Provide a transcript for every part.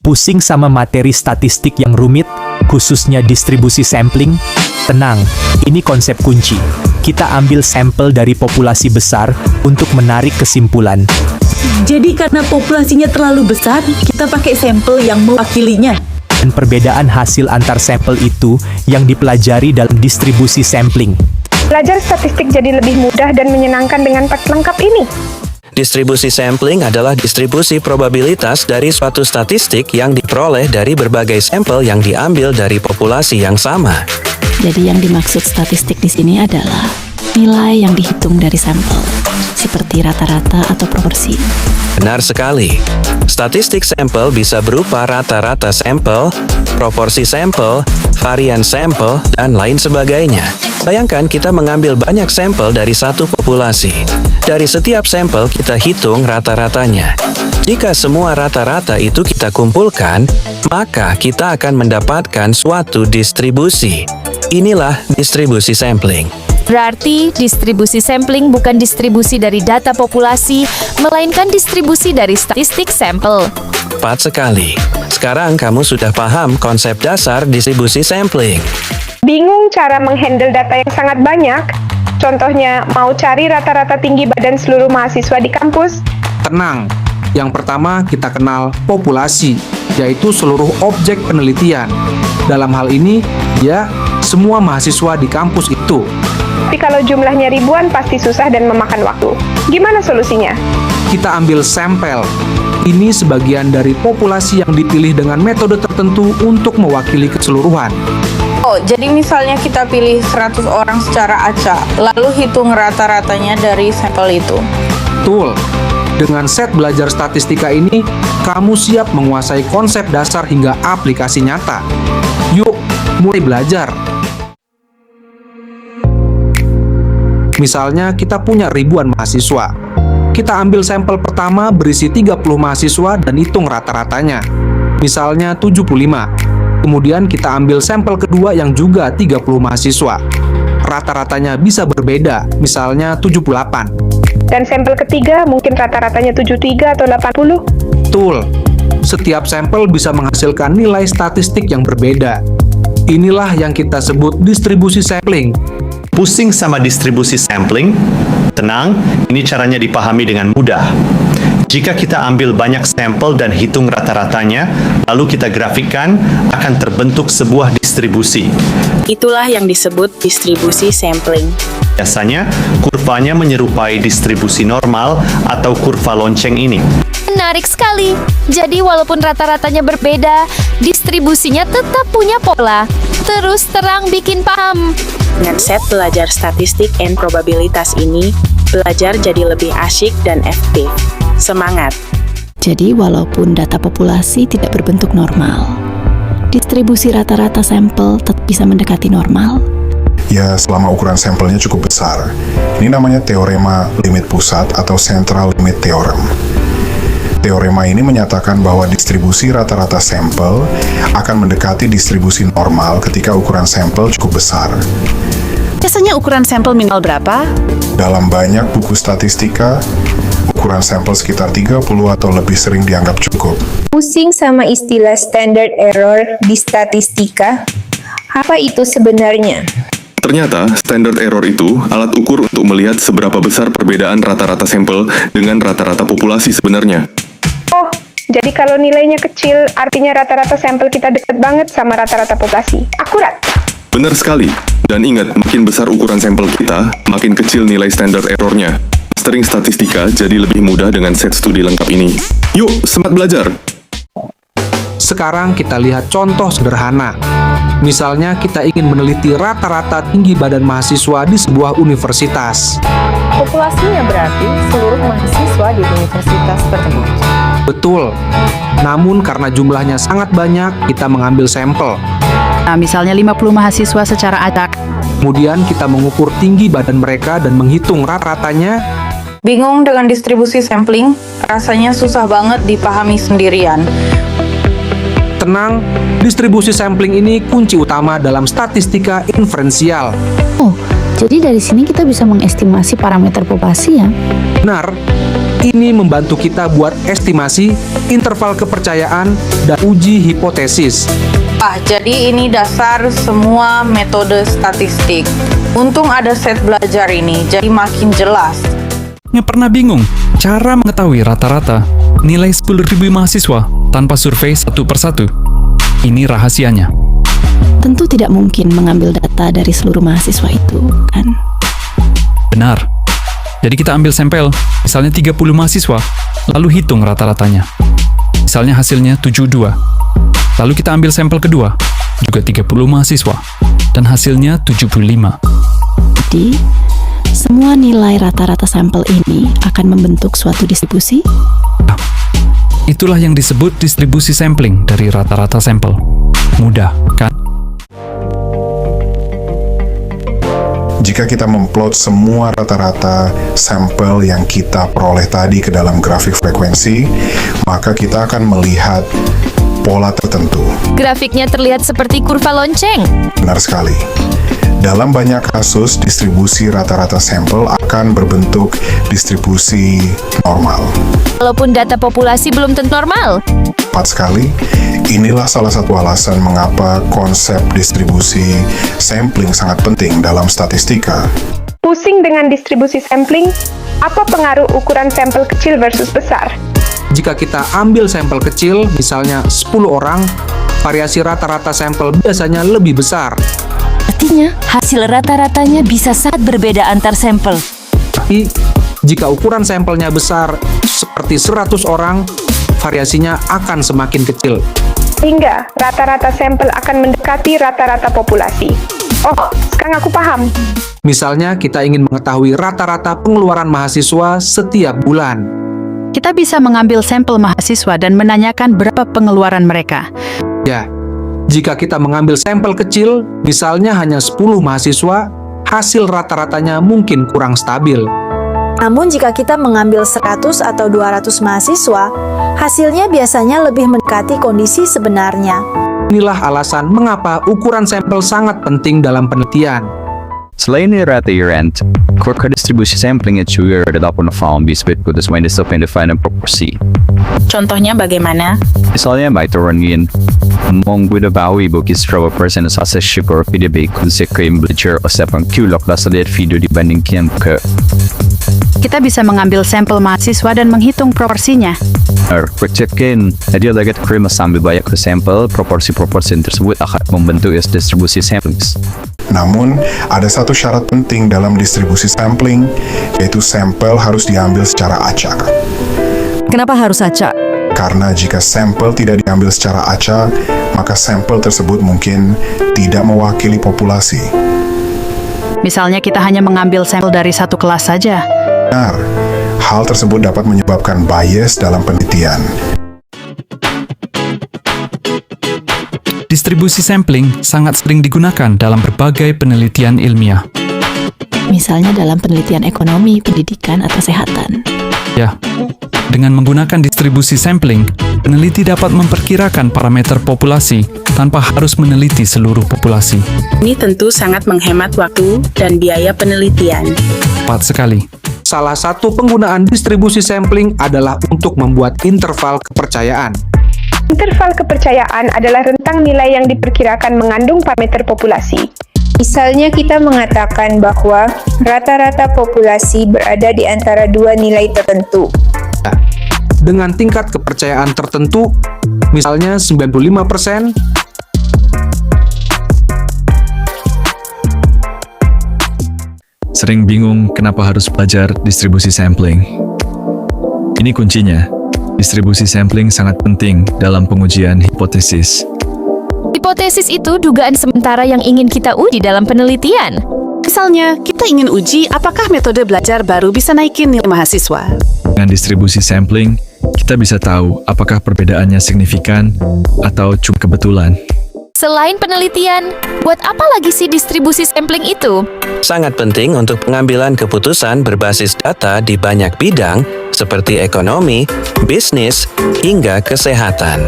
Pusing sama materi statistik yang rumit, khususnya distribusi sampling? Tenang, ini konsep kunci. Kita ambil sampel dari populasi besar untuk menarik kesimpulan. Jadi karena populasinya terlalu besar, kita pakai sampel yang mewakilinya. Dan perbedaan hasil antar sampel itu yang dipelajari dalam distribusi sampling. Belajar statistik jadi lebih mudah dan menyenangkan dengan paket lengkap ini. Distribusi sampling adalah distribusi probabilitas dari suatu statistik yang diperoleh dari berbagai sampel yang diambil dari populasi yang sama. Jadi yang dimaksud statistik di sini adalah nilai yang dihitung dari sampel, seperti rata-rata atau proporsi. Benar sekali. Statistik sampel bisa berupa rata-rata sampel, proporsi sampel, varian sampel, dan lain sebagainya. Bayangkan kita mengambil banyak sampel dari satu populasi. Dari setiap sampel kita hitung rata-ratanya. Jika semua rata-rata itu kita kumpulkan, maka kita akan mendapatkan suatu distribusi. Inilah distribusi sampling. Berarti distribusi sampling bukan distribusi dari data populasi, melainkan distribusi dari statistik sampel. Tepat sekali. Sekarang kamu sudah paham konsep dasar distribusi sampling. Bingung cara menghandle data yang sangat banyak? Contohnya, mau cari rata-rata tinggi badan seluruh mahasiswa di kampus? Tenang, yang pertama kita kenal populasi, yaitu seluruh objek penelitian. Dalam hal ini, ya, semua mahasiswa di kampus itu. Tapi kalau jumlahnya ribuan pasti susah dan memakan waktu. Gimana solusinya? Kita ambil sampel. Ini sebagian dari populasi yang dipilih dengan metode tertentu untuk mewakili keseluruhan. Oh, jadi misalnya kita pilih 100 orang secara acak, lalu hitung rata-ratanya dari sampel itu. Betul. Dengan set belajar statistika ini, kamu siap menguasai konsep dasar hingga aplikasi nyata. Yuk, mulai belajar. Misalnya, kita punya ribuan mahasiswa. Kita ambil sampel pertama berisi 30 mahasiswa dan hitung rata-ratanya. Misalnya 75. Kemudian kita ambil sampel kedua yang juga 30 mahasiswa. Rata-ratanya bisa berbeda, misalnya 78. Dan sampel ketiga mungkin rata-ratanya 73 atau 80? Betul. Setiap sampel bisa menghasilkan nilai statistik yang berbeda. Inilah yang kita sebut distribusi sampling. Pusing sama distribusi sampling? Tenang, ini caranya dipahami dengan mudah. Jika kita ambil banyak sampel dan hitung rata-ratanya, lalu kita grafikkan, akan terbentuk sebuah distribusi. Itulah yang disebut distribusi sampling. Biasanya, kurvanya menyerupai distribusi normal atau kurva lonceng ini. Menarik sekali. Jadi walaupun rata-ratanya berbeda, distribusinya tetap punya pola. Terus terang bikin paham. Dengan set belajar statistik and probabilitas ini, belajar jadi lebih asyik dan efektif. Semangat! Jadi walaupun data populasi tidak berbentuk normal, distribusi rata-rata sampel tetap bisa mendekati normal. Ya, selama ukuran sampelnya cukup besar. Ini namanya teorema limit pusat atau central limit theorem. Teorema ini menyatakan bahwa distribusi rata-rata sampel akan mendekati distribusi normal ketika ukuran sampel cukup besar. Biasanya ukuran sampel minimal berapa? Dalam banyak buku statistika, ukuran sampel sekitar 30 atau lebih sering dianggap cukup. Pusing sama istilah standard error di statistika? Apa itu sebenarnya? Ternyata, standard error itu alat ukur untuk melihat seberapa besar perbedaan rata-rata sampel dengan rata-rata populasi sebenarnya. Oh, jadi kalau nilainya kecil, artinya rata-rata sampel kita dekat banget sama rata-rata populasi. Akurat. Benar sekali. Dan ingat, makin besar ukuran sampel kita, makin kecil nilai standard errornya. Mastering statistika jadi lebih mudah dengan set studi lengkap ini. Yuk, semangat belajar! Sekarang kita lihat contoh sederhana. Misalnya kita ingin meneliti rata-rata tinggi badan mahasiswa di sebuah universitas. Populasinya berarti seluruh mahasiswa di universitas tersebut. Betul. Namun karena jumlahnya sangat banyak, kita mengambil sampel. Nah, misalnya 50 mahasiswa secara acak. Kemudian kita mengukur tinggi badan mereka dan menghitung rata-ratanya. Bingung dengan distribusi sampling? Rasanya susah banget dipahami sendirian. Tenang, distribusi sampling ini kunci utama dalam statistika inferensial. Oh, jadi dari sini kita bisa mengestimasi parameter populasi ya? Benar. Ini membantu kita buat estimasi, interval kepercayaan, dan uji hipotesis. Jadi ini dasar semua metode statistik. Untung ada set belajar ini, jadi makin jelas. Nggak pernah bingung cara mengetahui rata-rata nilai 10.000 mahasiswa tanpa survei satu persatu? Ini rahasianya. Tentu tidak mungkin mengambil data dari seluruh mahasiswa itu, kan? Benar. Jadi kita ambil sampel, misalnya 30 mahasiswa, lalu hitung rata-ratanya. Misalnya hasilnya 72. Lalu kita ambil sampel kedua, juga 30 mahasiswa, dan hasilnya 75. Jadi, semua nilai rata-rata sampel ini akan membentuk suatu distribusi? Itulah yang disebut distribusi sampling dari rata-rata sampel. Mudah, kan? Jika kita memplot semua rata-rata sampel yang kita peroleh tadi ke dalam grafik frekuensi, maka kita akan melihat pola tertentu. Grafiknya terlihat seperti kurva lonceng. Benar sekali. Dalam banyak kasus, distribusi rata-rata sampel akan berbentuk distribusi normal. Walaupun data populasi belum tentu normal. Tepat sekali. Inilah salah satu alasan mengapa konsep distribusi sampling sangat penting dalam statistika. Pusing dengan distribusi sampling? Apa pengaruh ukuran sampel kecil versus besar? Jika kita ambil sampel kecil, misalnya 10 orang, variasi rata-rata sampel biasanya lebih besar. Artinya, hasil rata-ratanya bisa sangat berbeda antar sampel. Tapi, jika ukuran sampelnya besar, seperti 100 orang, variasinya akan semakin kecil. Sehingga rata-rata sampel akan mendekati rata-rata populasi. Oh, sekarang aku paham. Misalnya, kita ingin mengetahui rata-rata pengeluaran mahasiswa setiap bulan. Kita bisa mengambil sampel mahasiswa dan menanyakan berapa pengeluaran mereka. Ya, jika kita mengambil sampel kecil, misalnya hanya 10 mahasiswa, hasil rata-ratanya mungkin kurang stabil. Namun jika kita mengambil 100 atau 200 mahasiswa, hasilnya biasanya lebih mendekati kondisi sebenarnya. Inilah alasan mengapa ukuran sampel sangat penting dalam penelitian. Selain dari rata rent, kurva distribusi sampling juga dapat found bisbet kudus minus of indefinite proporsi. Contohnya bagaimana? Misalnya by turunkan menggunakan bukis berapa persen asas syukur video kudus klaim belajar o 7 kulok lihat video dibandingkan ke. Kita bisa mengambil sampel mahasiswa dan menghitung proporsinya. Percekin, dia lagi terima sambil banyak ke sampel, proporsi-proporsi tersebut akan membentuk distribusi sampling. Namun, ada satu syarat penting dalam distribusi sampling, yaitu sampel harus diambil secara acak. Kenapa harus acak? Karena jika sampel tidak diambil secara acak, maka sampel tersebut mungkin tidak mewakili populasi. Misalnya kita hanya mengambil sampel dari satu kelas saja. Benar, hal tersebut dapat menyebabkan bias dalam penelitian. Distribusi sampling sangat sering digunakan dalam berbagai penelitian ilmiah. Misalnya dalam penelitian ekonomi, pendidikan, atau kesehatan. Ya, dengan menggunakan distribusi sampling, peneliti dapat memperkirakan parameter populasi tanpa harus meneliti seluruh populasi. Ini tentu sangat menghemat waktu dan biaya penelitian. Tepat sekali. Salah satu penggunaan distribusi sampling adalah untuk membuat interval kepercayaan. Interval kepercayaan adalah rentang nilai yang diperkirakan mengandung parameter populasi. Misalnya kita mengatakan bahwa rata-rata populasi berada di antara dua nilai tertentu. Dengan tingkat kepercayaan tertentu, misalnya 95%, Sering bingung kenapa harus belajar distribusi sampling? Ini kuncinya. Distribusi sampling sangat penting dalam pengujian hipotesis. Hipotesis itu dugaan sementara yang ingin kita uji dalam penelitian. Misalnya, kita ingin uji apakah metode belajar baru bisa naikin nilai mahasiswa. Dengan distribusi sampling, kita bisa tahu apakah perbedaannya signifikan atau cuma kebetulan. Selain penelitian, buat apa lagi sih distribusi sampling itu? Sangat penting untuk pengambilan keputusan berbasis data di banyak bidang seperti ekonomi, bisnis, hingga kesehatan.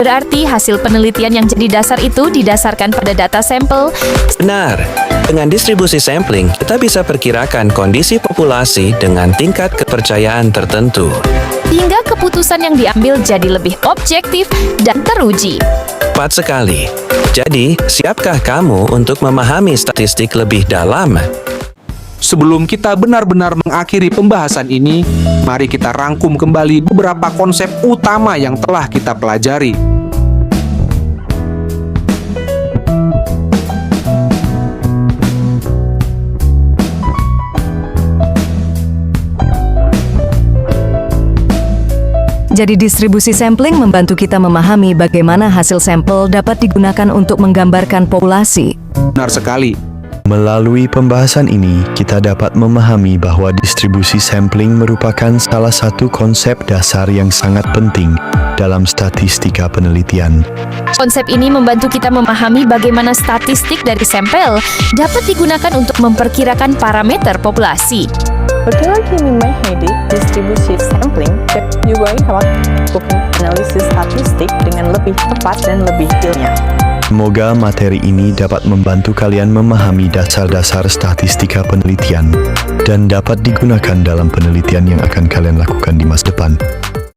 Berarti hasil penelitian yang jadi dasar itu didasarkan pada data sampel. Benar. Dengan distribusi sampling, kita bisa perkirakan kondisi populasi dengan tingkat kepercayaan tertentu. Hingga keputusan yang diambil jadi lebih objektif dan teruji. Tepat sekali. Jadi, siapkah kamu untuk memahami statistik lebih dalam? Sebelum kita benar-benar mengakhiri pembahasan ini, mari kita rangkum kembali beberapa konsep utama yang telah kita pelajari. Jadi distribusi sampling membantu kita memahami bagaimana hasil sampel dapat digunakan untuk menggambarkan populasi. Benar sekali. Melalui pembahasan ini, kita dapat memahami bahwa distribusi sampling merupakan salah satu konsep dasar yang sangat penting dalam statistika penelitian. Konsep ini membantu kita memahami bagaimana statistik dari sampel dapat digunakan untuk memperkirakan parameter populasi. Betul lagi memahami distribusi sampling dan juga dapat melakukan analisis statistik dengan lebih tepat dan lebih ilmiah. Semoga materi ini dapat membantu kalian memahami dasar-dasar statistika penelitian dan dapat digunakan dalam penelitian yang akan kalian lakukan di masa depan.